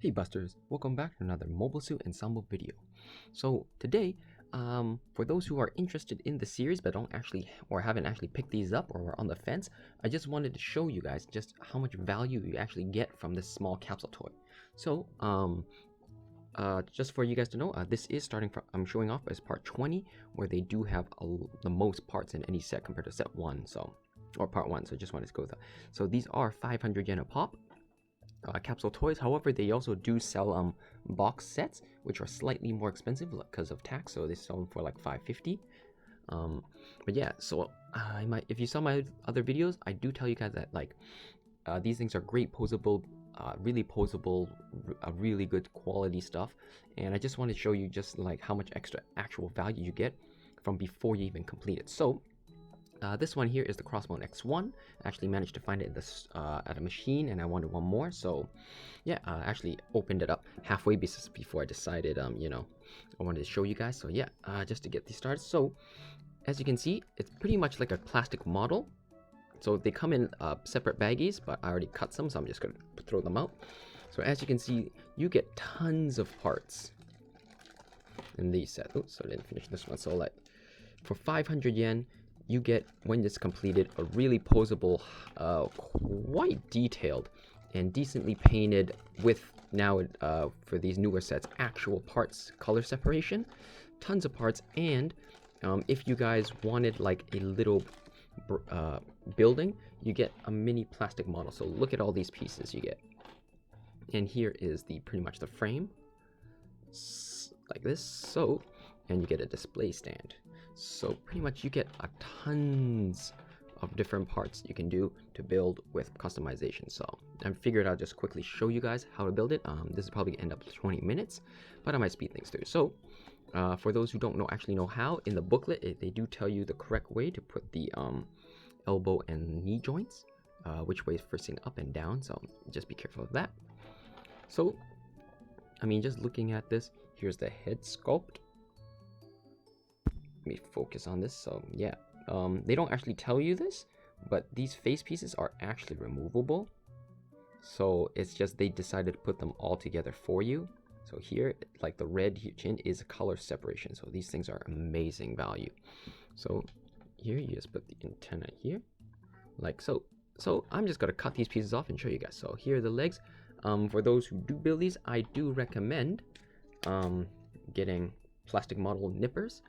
Hey Busters, welcome back to another Mobile Suit Ensemble video. So today, for those who are interested in the series but don't actually or haven't actually picked these up or are on the fence, I just wanted to show you guys just how much value you actually get from this small capsule toy. So, just for you guys to know, this is starting from, I'm showing off as part 20, where they do have the most parts in any set compared to set 1, or part 1, so just wanted to go with that. So these are 500 yen a pop. Capsule toys. However, they also do sell box sets, which are slightly more expensive because of tax. So they sell them for like 550. But yeah, so if you saw my other videos, I do tell you guys that like these things are great poseable, really poseable, really good quality stuff. And I just want to show you just like how much extra actual value you get from before you even complete it. So this one here is the Crossbone X1. I actually managed to find it at a machine, and I wanted one more. So, yeah, I actually opened it up halfway before I decided, I wanted to show you guys. So, yeah, just to get these started. So, as you can see, it's pretty much like a plastic model. So, they come in separate baggies, but I already cut some, so I'm just going to throw them out. So, as you can see, you get tons of parts in these sets. Oops, so I didn't finish this one. So, like, for 500 yen, you get, when it's completed, a really poseable, quite detailed and decently painted with now, for these newer sets, actual parts color separation, tons of parts. And if you guys wanted like a little building, you get a mini plastic model. So look at all these pieces you get. And here is pretty much the frame, like this. So, and you get a display stand. So pretty much you get tons of different parts you can do to build with customization. So I figured I'll just quickly show you guys how to build it. This is probably gonna end up 20 minutes, but I might speed things through. So for those who don't actually know how, in the booklet they do tell you the correct way to put the elbow and knee joints, which way is facing up and down. So just be careful of that. So I mean, just looking at this, here's the head sculpt. Let me focus on this. So yeah, they don't actually tell you this, but these face pieces are actually removable. So it's just they decided to put them all together for you. So here, like the red chin is a color separation. So these things are amazing value. So here you just put the antenna here, like so. So I'm just gonna cut these pieces off and show you guys. So here are the legs. For those who do build these, I do recommend getting plastic model nippers.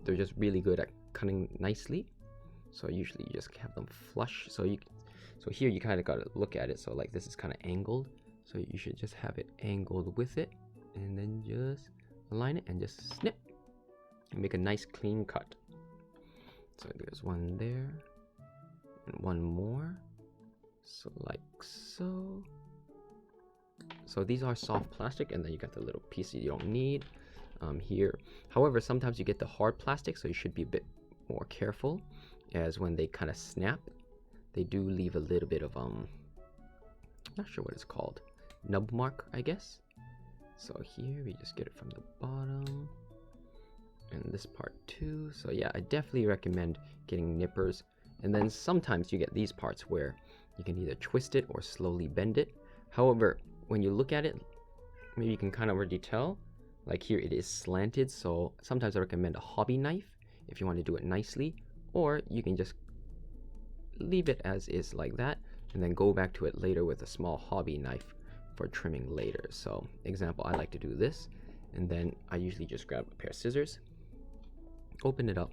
They're just really good at cutting nicely. So usually you just have them flush. So here you kind of got to look at it. So like this is kind of angled. So you should just have it angled with it, and then just align it and just snip and make a nice clean cut. So there's one there and one more. So like so. So these are soft plastic, and then you got the little pieces you don't need. Here. However, sometimes you get the hard plastic, so you should be a bit more careful, as when they kind of snap, they do leave a little bit of not sure what it's called, nub mark, I guess. So here we just get it from the bottom, and this part too. So yeah, I definitely recommend getting nippers. And then sometimes you get these parts where you can either twist it or slowly bend it. However, when you look at it, maybe you can kind of already tell. Like here it is slanted, so sometimes I recommend a hobby knife if you want to do it nicely, or you can just leave it as is like that and then go back to it later with a small hobby knife for trimming later. So example, I like to do this, and then I usually just grab a pair of scissors, open it up,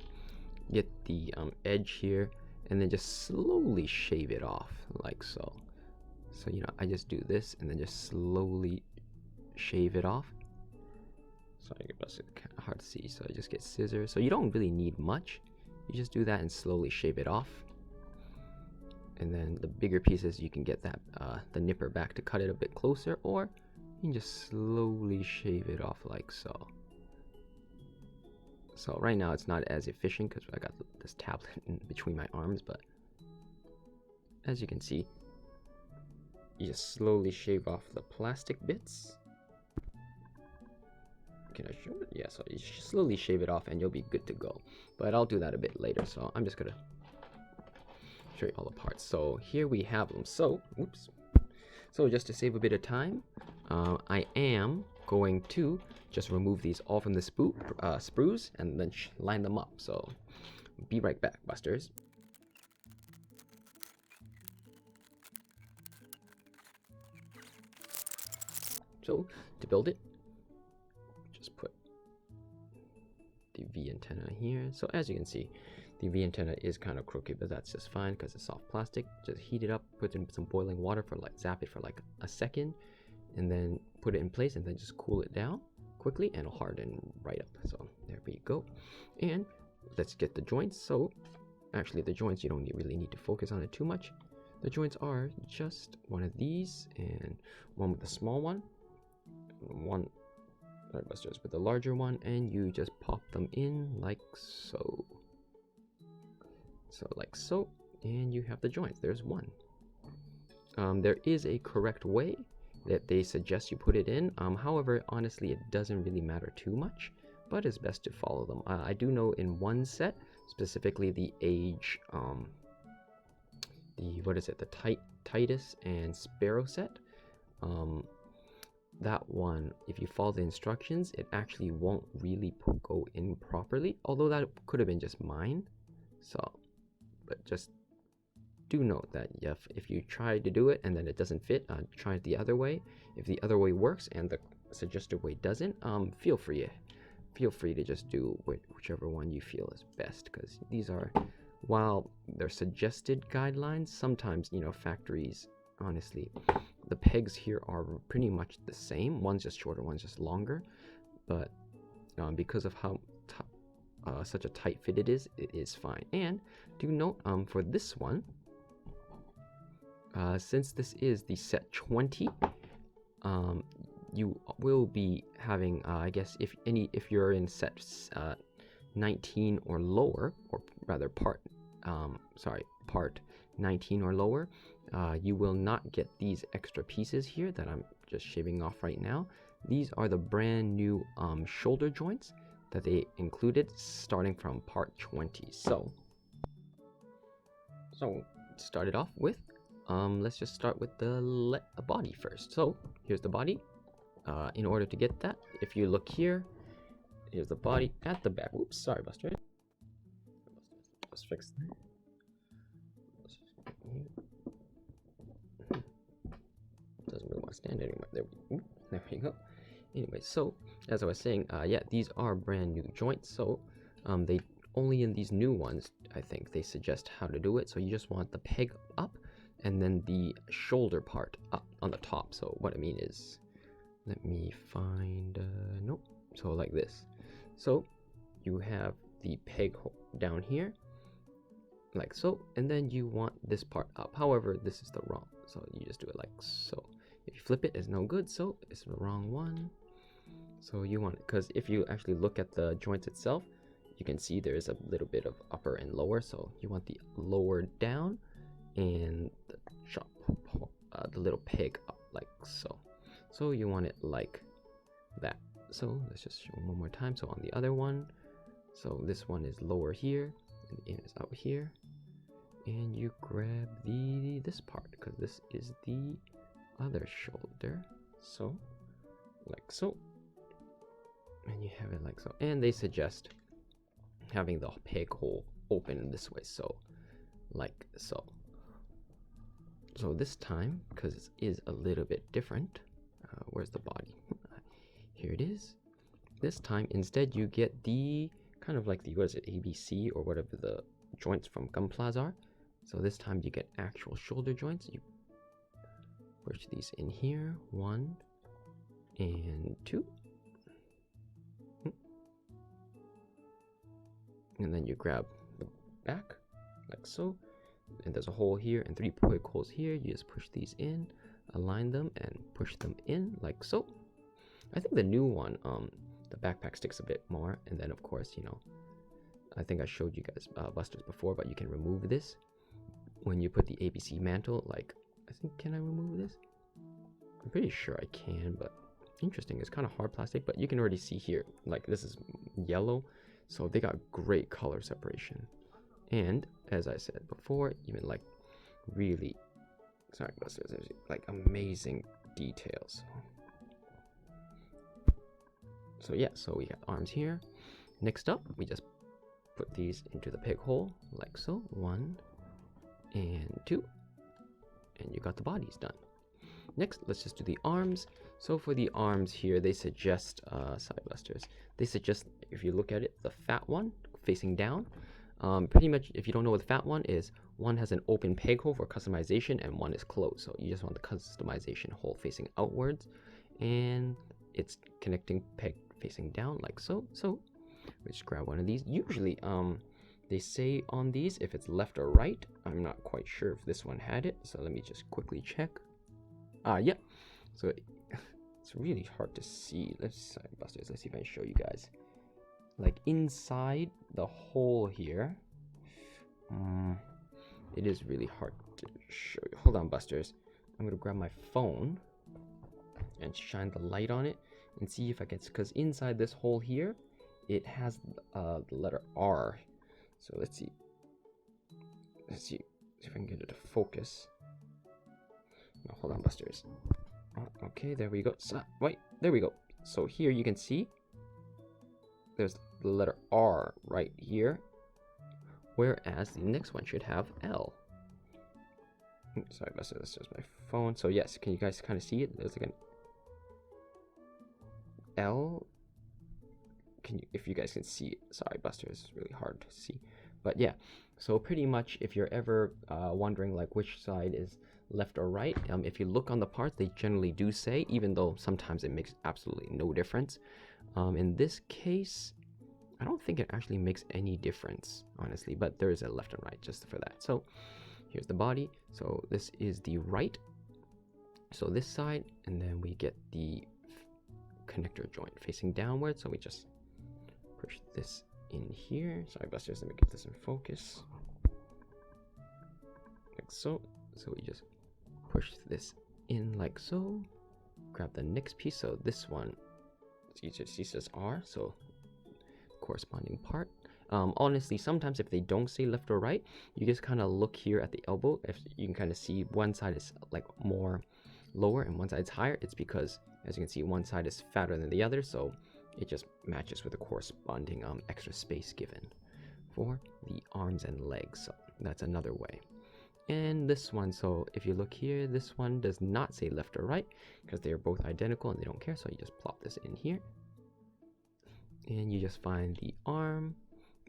get the edge here, and then just slowly shave it off like so. So I just do this and then just slowly shave it off. So it's kind of hard to see, so I just get scissors. So you don't really need much. You just do that and slowly shave it off. And then the bigger pieces, you can get that the nipper back to cut it a bit closer, or you can just slowly shave it off like so. So right now it's not as efficient because I got this tablet in between my arms, but as you can see, you just slowly shave off the plastic bits. Can I show it? Yeah, so you slowly shave it off and you'll be good to go. But I'll do that a bit later, so I'm just gonna show you all the parts. So here we have them. So, oops. So just to save a bit of time, I am going to just remove these all from the sprues and then line them up. So be right back, Busters. So to build it, just put the V antenna here. So as you can see, the V antenna is kind of crooked, but that's just fine because it's soft plastic. Just heat it up, put it in some boiling water for like, zap it for like a second, and then put it in place, and then just cool it down quickly, and it'll harden right up. So there we go. And let's get the joints. So actually the joints, you don't really need to focus on it too much. The joints are just one of these and one with the small one, one Busters with the larger one, and you just pop them in like so. So like so, and you have the joints. There's one. There is a correct way that they suggest you put it in. However, honestly, it doesn't really matter too much, but it's best to follow them. I do know in one set, specifically the age, the Titus and Sparrow set, that one, if you follow the instructions, it actually won't really go in properly, although that could have been just mine. So, but just do note that if you try to do it and then it doesn't fit, try it the other way. If the other way works and the suggested way doesn't, feel free to just do whichever one you feel is best, because these are, while they're suggested guidelines, sometimes, you know, factories, honestly, the pegs here are pretty much the same. One's just shorter, one's just longer, but because of how such a tight fit it is fine. And do note, for this one, since this is the set 20, you will be having, I guess, if you're in set 19 or lower, or rather part 19 or lower, you will not get these extra pieces here that I'm just shaving off right now. These are the brand new shoulder joints that they included starting from part 20. So start it off with, let's just start with the body first. So here's the body. In order to get that, if you look here, here's the body at the back. Oops, sorry, Buster. Let's fix that. Doesn't really want to stand anymore. There we go. Anyway, so as I was saying, yeah, these are brand new joints. So they only in these new ones, I think they suggest how to do it. So you just want the peg up and then the shoulder part up on the top. So what I mean is, let me find, nope. So like this. So you have the peg down here, like so, and then you want this part up. However, this is the wrong, so you just do it like so. If you flip it, it's no good, so it's the wrong one. So you want it, because if you actually look at the joints itself, you can see there is a little bit of upper and lower. So you want the lower down and the little peg up like so. So you want it like that. So let's just show one more time. So on the other one, so this one is lower here and it is out here, and you grab this part because this is the other shoulder. So like so, and you have it like so. And they suggest having the peg hole open this way, so like so. So this time, because it is a little bit different, where's the body? Here it is. This time, instead, you get the kind of like the, what is it, ABC or whatever the joints from Gunpla are. So this time you get actual shoulder joints. You push these in here, 1 and 2. And then you grab the back like so. And there's a hole here and 3 peg holes here. You just push these in, align them, and push them in like so. I think the new one, the backpack sticks a bit more. And then, of course, you know, I think I showed you guys Busters before, but you can remove this when you put the ABC mantle. Like, I think, can I remove this? I'm pretty sure I can, but interesting. It's kind of hard plastic, but you can already see here, like this is yellow. So they got great color separation. And as I said before, even like really Sorry, Buster, there's like amazing details. So yeah, so we got arms here. Next up, we just put these into the peg hole like so. 1 and 2, and you got the bodies done. Next, let's just do the arms. So for the arms here, they suggest side busters. They suggest, if you look at it, the fat one facing down. Pretty much, if you don't know what the fat one is, one has an open peg hole for customization and one is closed. So you just want the customization hole facing outwards, and it's connecting peg facing down like so. So we just grab one of these. Usually, they say on these if it's left or right. I'm not quite sure if this one had it, so let me just quickly check. Yeah. So it's really hard to see. Let's see if I can show you guys. Like inside the hole here, it is really hard to show you. Hold on, Busters. I'm gonna grab my phone and shine the light on it and see if I can, because inside this hole here, it has the letter R. So let's see if I can get it to focus. No, hold on, Busters. Okay, there we go. So, wait, there we go. So here you can see there's the letter R right here, whereas the next one should have L. Sorry, Buster, that's just my phone. So yes, can you guys kind of see it? There's like an L. If you guys can see it? Sorry, Buster, it's really hard to see. But yeah, so pretty much if you're ever wondering like which side is left or right, if you look on the parts, they generally do say, even though sometimes it makes absolutely no difference. In this case, I don't think it actually makes any difference, honestly, but there is a left and right just for that. So here's the body. So this is the right. So this side, and then we get the connector joint facing downward. So we just push this in here. Sorry, Busters, let me get this in focus. Like so. So we just push this in like so. Grab the next piece. So this one, it's easier to see, says R. So corresponding part. Honestly, sometimes if they don't say left or right, you just kind of look here at the elbow. If you can kind of see one side is like more lower and one side is higher, it's because, as you can see, one side is fatter than the other, so it just matches with the corresponding extra space given for the arms and legs. So that's another way. And this one, so if you look here, this one does not say left or right because they're both identical and they don't care, so you just plop this in here. And you just find the arm.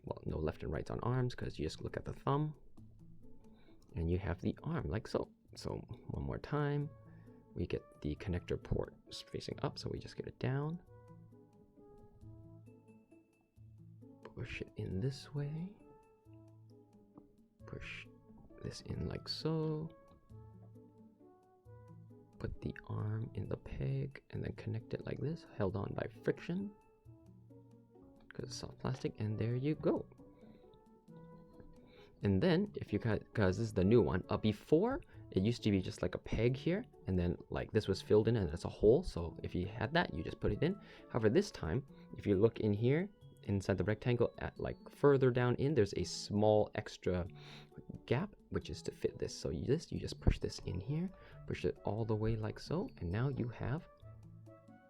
Well, no left and rights on arms because you just look at the thumb. And you have the arm like so. So one more time. We get the connector port facing up, so we just get it down. Push it in this way. Push this in like so. Put the arm in the peg and then connect it like this, held on by friction. Because it's soft plastic, and there you go. And then, if you because this is the new one, before it used to be just like a peg here, and then like this was filled in and it's a hole, so if you had that, you just put it in. However, this time, if you look in here, inside the rectangle, at like further down in, there's a small extra gap, which is to fit this. So you just push this in here, push it all the way like so, and now you have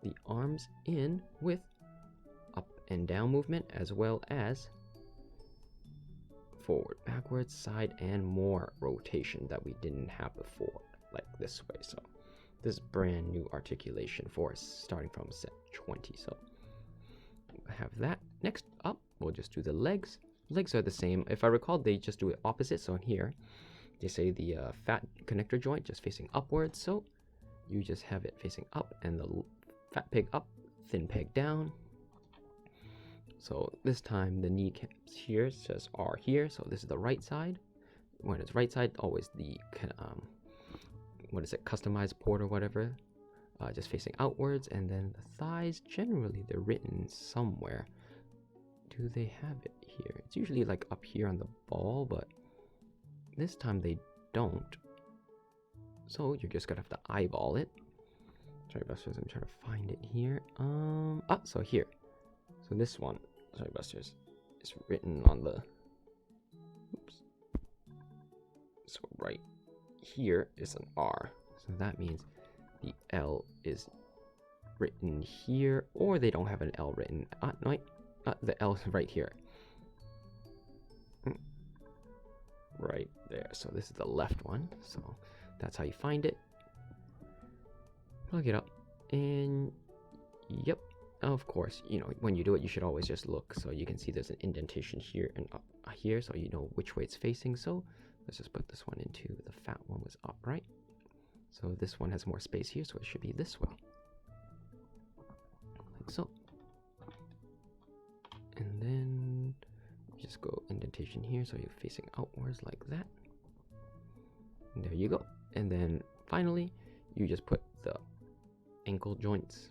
the arms in with up and down movement, as well as forward, backwards, side, and more rotation that we didn't have before, like this way. So this is brand new articulation for us, starting from set 20. So I have that. Next up, we'll just do the legs. Legs are the same. If I recall, they just do it opposite. So in here, they say the fat connector joint just facing upwards. So you just have it facing up, and the fat peg up, thin peg down. So this time the kneecaps here says R here, so this is the right side. When it's right side, always the what is it, customized port or whatever, just facing outwards. And then the thighs, generally they're written somewhere. Do they have it here? It's usually like up here on the ball, but this time they don't. So you're just gonna have to eyeball it. Sorry, Busters, I'm trying to find it here. So here. So this one, sorry, Busters, is written on the, oops. So right here is an R. So that means the L is written here, or they don't have an L written. No, wait, the L is right here. Right there. So this is the left one. So that's how you find it. Plug it up, and yep. Of course, you know, when you do it, you should always just look. So you can see there's an indentation here and up here, so you know which way it's facing. So let's just put this one into the fat one was up, right? So this one has more space here, so it should be this way. Like so. And then you just go indentation here, so you're facing outwards like that. And there you go. And then finally, you just put the ankle joints.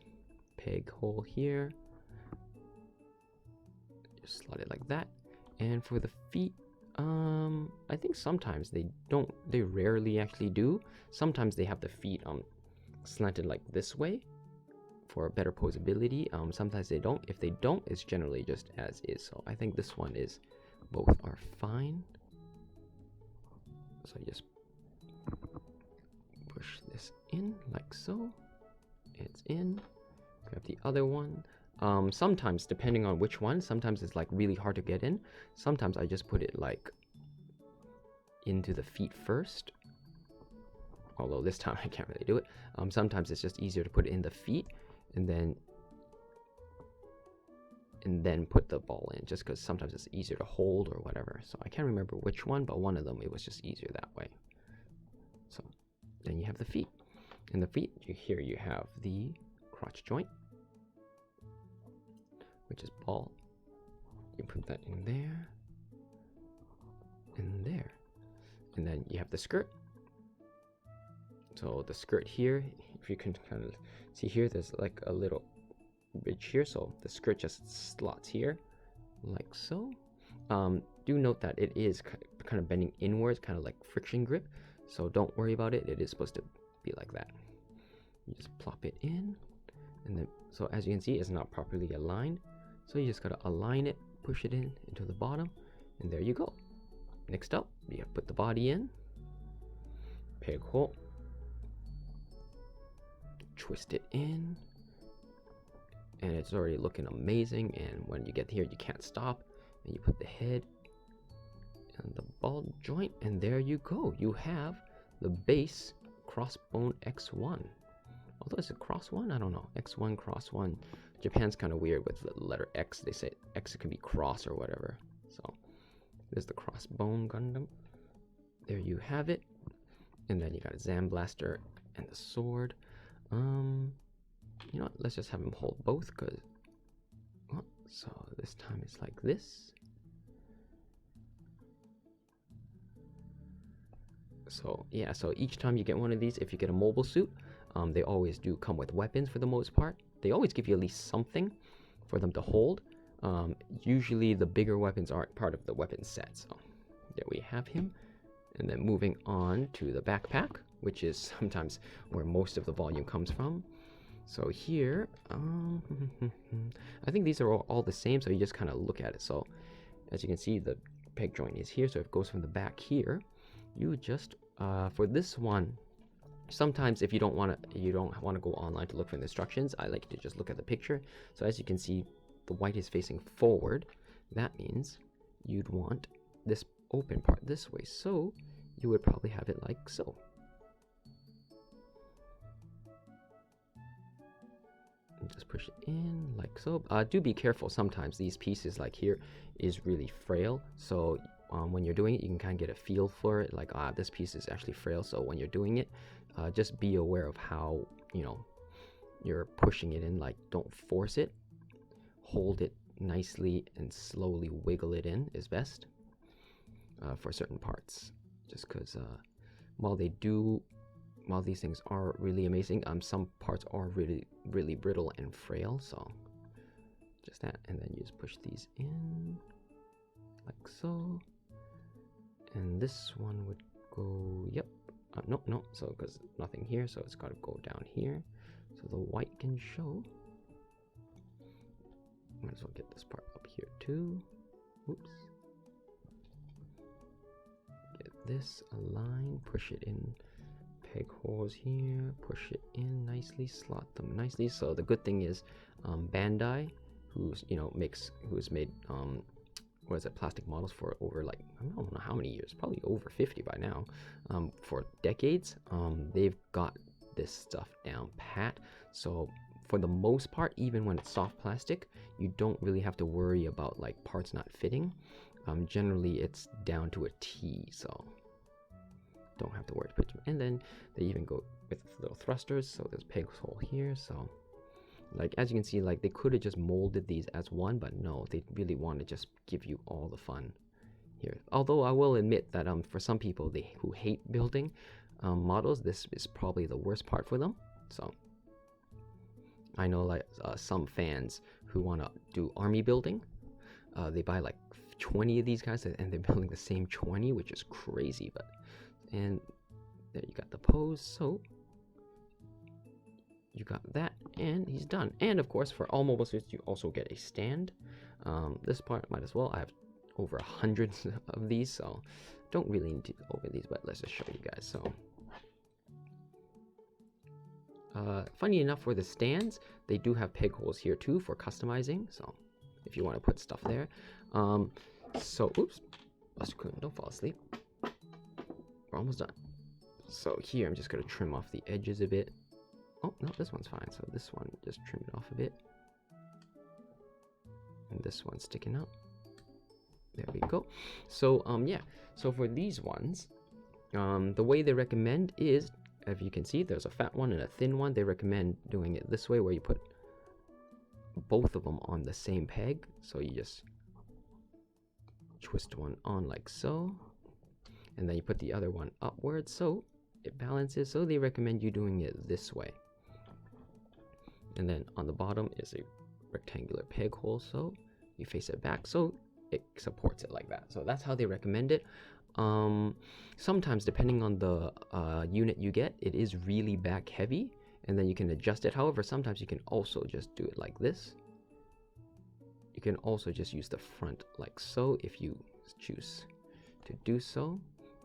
Peg hole here, just slot it like that. And for the feet, I think sometimes they rarely actually do. Sometimes they have the feet slanted like this way for better posability. Sometimes they don't. If they don't, it's generally just as is. So I think this one is, both are fine. So just push this in like so. It's in. Grab the other one. Sometimes, depending on which one, sometimes it's like really hard to get in. Sometimes I just put it like into the feet first. Although this time I can't really do it. Sometimes it's just easier to put it in the feet and then put the ball in, just because sometimes it's easier to hold or whatever. So I can't remember which one, but one of them it was just easier that way. So then you have the feet. In the feet, here you have the crotch joint, which is ball. You put that in there, and there. And then you have the skirt. So the skirt here, if you can kind of see here, there's like a little ridge here. So the skirt just slots here, like so. Do note that it is kind of bending inwards, kind of like friction grip. So don't worry about it. It is supposed to be like that. You just plop it in. And then, so as you can see, it's not properly aligned. So you just gotta align it, push it in into the bottom, and there you go. Next up, you put the body in, peg hole, twist it in, and it's already looking amazing. And when you get here, you can't stop. And you put the head and the ball joint, and there you go. You have the base crossbone X1. Although it's a cross one, I don't know. X1, cross one. Japan's kind of weird with the letter X. They say X can be cross or whatever. So there's the crossbone Gundam. There you have it. And then you got a Zam Blaster and the sword. You know what? Let's just have him hold both, because so this time it's like this. So yeah, so each time you get one of these, if you get a mobile suit, they always do come with weapons for the most part. They always give you at least something for them to hold. Usually the bigger weapons aren't part of the weapon set. So there we have him. And then moving on to the backpack, which is sometimes where most of the volume comes from. So here, I think these are all the same, so you just kind of look at it. So as you can see, the peg joint is here, so it goes from the back here. You just, for this one, sometimes if you don't want to go online to look for the instructions, I like to just look at the picture. So as you can see, the white is facing forward. That means you'd want this open part this way. So you would probably have it like so. And just push it in like so. Do be careful. Sometimes these pieces like here is really frail. So when you're doing it, you can kind of get a feel for it. Like, this piece is actually frail. So when you're doing it, just be aware of how, you know, you're pushing it in. Like, don't force it. Hold it nicely and slowly wiggle it in is best for certain parts. Just because while these things are really amazing, some parts are really brittle and frail. So just that, and then you just push these in like so. And this one would go, yep. No, so because nothing here, so it's got to go down here so the white can show. Might as well get this part up here too. Oops. Get this aligned, push it in peg holes here, push it in nicely, slot them nicely. So the good thing is Bandai, who's made what is it, plastic models for over like I don't know how many years, probably over 50 by now, for decades. They've got this stuff down pat. So for the most part, even when it's soft plastic, you don't really have to worry about like parts not fitting. Generally it's down to a T, so don't have to worry. And then they even go with little thrusters, so there's peg hole here. So like as you can see, like they could have just molded these as one, but no, they really want to just give you all the fun here. Although I will admit that for some people who hate building models, this is probably the worst part for them. So I know like some fans who want to do army building, they buy like 20 of these guys and they're building the same 20, which is crazy. But and there you got the pose. So you got that, and he's done. And of course, for all mobile suits, you also get a stand. This part might as well. I have over 100 of these, so don't really need to go over these, but let's just show you guys. So funny enough, for the stands, they do have peg holes here too for customizing. So if you want to put stuff there. So oops, Buster-kun, don't fall asleep. We're almost done. So here, I'm just gonna trim off the edges a bit. Oh, no, this one's fine. So this one, just trim it off a bit. And this one's sticking out. There we go. So, yeah. So for these ones, the way they recommend is, if you can see, there's a fat one and a thin one. They recommend doing it this way, where you put both of them on the same peg. So you just twist one on like so. And then you put the other one upwards, so it balances. So they recommend you doing it this way. And then on the bottom is a rectangular peg hole, so you face it back so it supports it like that. So that's how they recommend it. Sometimes, depending on the unit you get, it is really back heavy, and then you can adjust it. However, sometimes you can also just do it like this. You can also just use the front like so if you choose to do so.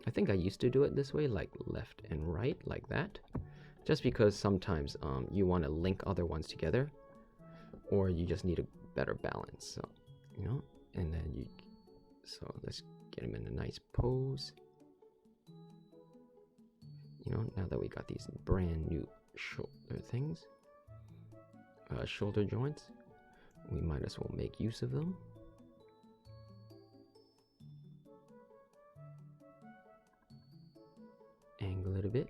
I think I used to do it this way, like left and right, like that. Just because sometimes you want to link other ones together, or you just need a better balance. So, you know, and then so let's get him in a nice pose. You know, now that we got these brand new shoulder things, shoulder joints, we might as well make use of them. Angle it a bit.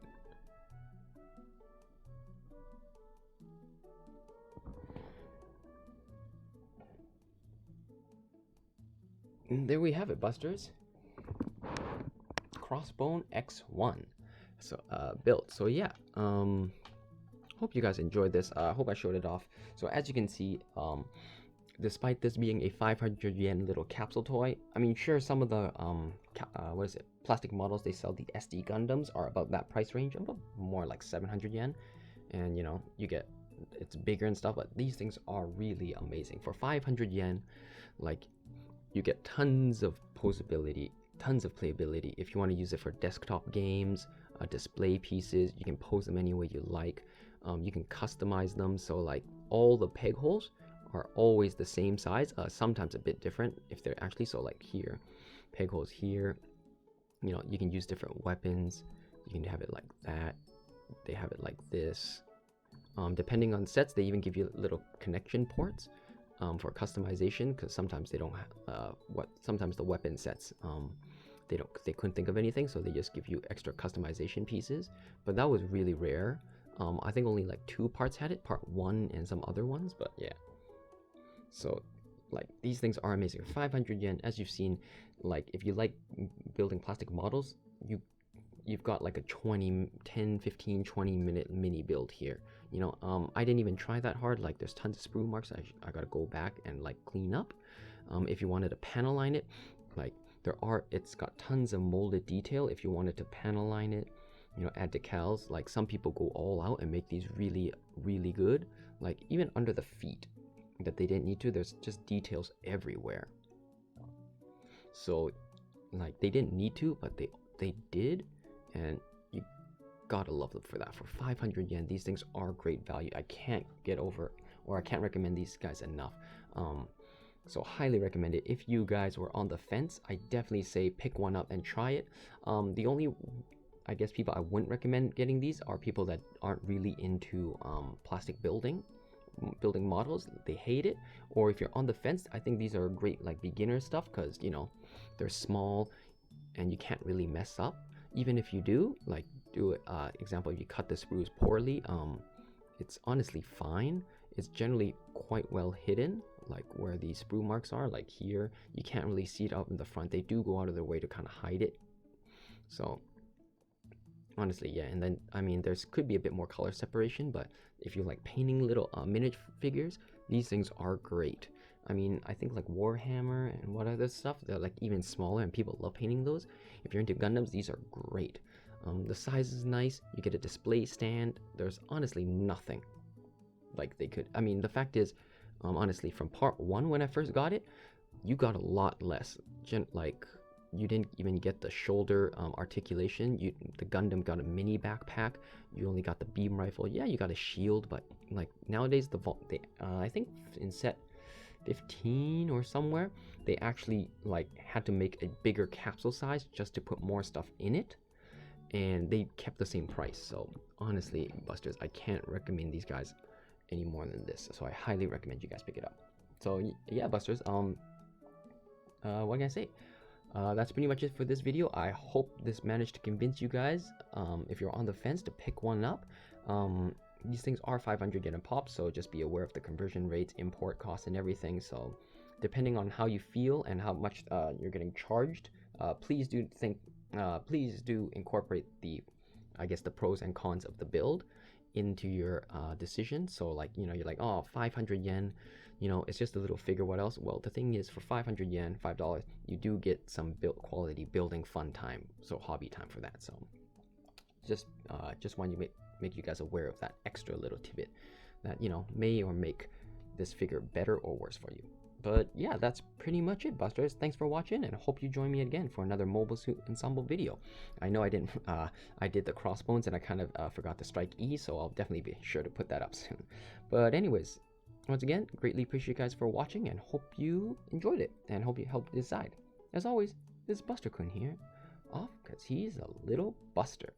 And there we have it, Busters. Crossbone X1. So built. So yeah, hope you guys enjoyed this. Hope I showed it off. So as you can see, despite this being a 500 yen little capsule toy, I mean, sure, some of the what is it, plastic models they sell, the SD Gundams, are about that price range, about more like 700 yen, and you know, you get, it's bigger and stuff, but these things are really amazing. For 500 yen, like, you get tons of posability, tons of playability. If you want to use it for desktop games, display pieces, you can pose them any way you like. You can customize them, so like all the peg holes are always the same size, sometimes a bit different if they're actually, so like here, peg holes here, you know, you can use different weapons. You can have it like that, they have it like this. Depending on sets, they even give you little connection ports for customization, because sometimes they don't have sometimes the weapon sets they couldn't think of anything, so they just give you extra customization pieces, but that was really rare. I think only like 2 parts had it, part 1 and some other ones, but yeah. So like, these things are amazing. 500 yen, as you've seen, like if you like building plastic models, you've got like a 10, 15, 20 minute mini build here. You know, I didn't even try that hard. Like, there's tons of sprue marks I gotta go back and like clean up. If you wanted to panel line it, like it's got tons of molded detail. If you wanted to panel line it, you know, add decals, like some people go all out and make these really, really good. Like even under the feet that they didn't need to, there's just details everywhere. So like, they didn't need to, but they did, and gotta love them for that. For 500 yen, these things are great value. I can't get over, or I can't recommend these guys enough. So highly recommend it. If you guys were on the fence, I definitely say pick one up and try it. The only, I guess, people I wouldn't recommend getting these are people that aren't really into plastic building models. They hate it. Or if you're on the fence, I think these are great like beginner stuff, because you know they're small and you can't really mess up. Even if you do, like, do it, example, if you cut the sprues poorly, it's honestly fine. It's generally quite well hidden, like where the sprue marks are, like here. You can't really see it up in the front. They do go out of their way to kind of hide it. So honestly, yeah. And then, I mean, there's could be a bit more color separation, but if you like painting little miniature figures, these things are great. I mean, I think like Warhammer and what other stuff, they're like even smaller and people love painting those. If you're into Gundams, these are great. The size is nice. You get a display stand. There's honestly nothing like they could. I mean, the fact is, honestly, from part 1 when I first got it, you got a lot less. Like, you didn't even get the shoulder articulation. The Gundam got a mini backpack. You only got the beam rifle. Yeah, you got a shield, but like nowadays, I think in set 15 or somewhere, they actually like had to make a bigger capsule size just to put more stuff in it, and they kept the same price. So honestly, Busters, I can't recommend these guys any more than this. So I highly recommend you guys pick it up. So yeah, Busters, what can I say? That's pretty much it for this video. I hope this managed to convince you guys, if you're on the fence, to pick one up. These things are 500 yen a pop, so just be aware of the conversion rates, import costs, and everything. So depending on how you feel and how much you're getting charged, please do incorporate the, I guess, the pros and cons of the build into your decision. So like, you know, you're like, oh, 500 yen, you know, it's just a little figure, what else? Well, the thing is, for 500 yen, $5, you do get some build quality building fun time, so hobby time for that. So just want you make you guys aware of that extra little tidbit that, you know, may or make this figure better or worse for you. But yeah, that's pretty much it, Busters. Thanks for watching, and hope you join me again for another Mobile Suit Ensemble video. I know I didn't, I did the crossbones and I kind of forgot to strike E, so I'll definitely be sure to put that up soon. But anyways, once again, greatly appreciate you guys for watching, and hope you enjoyed it, and hope you helped decide. As always, this is Buster-kun here, off because he's a little buster.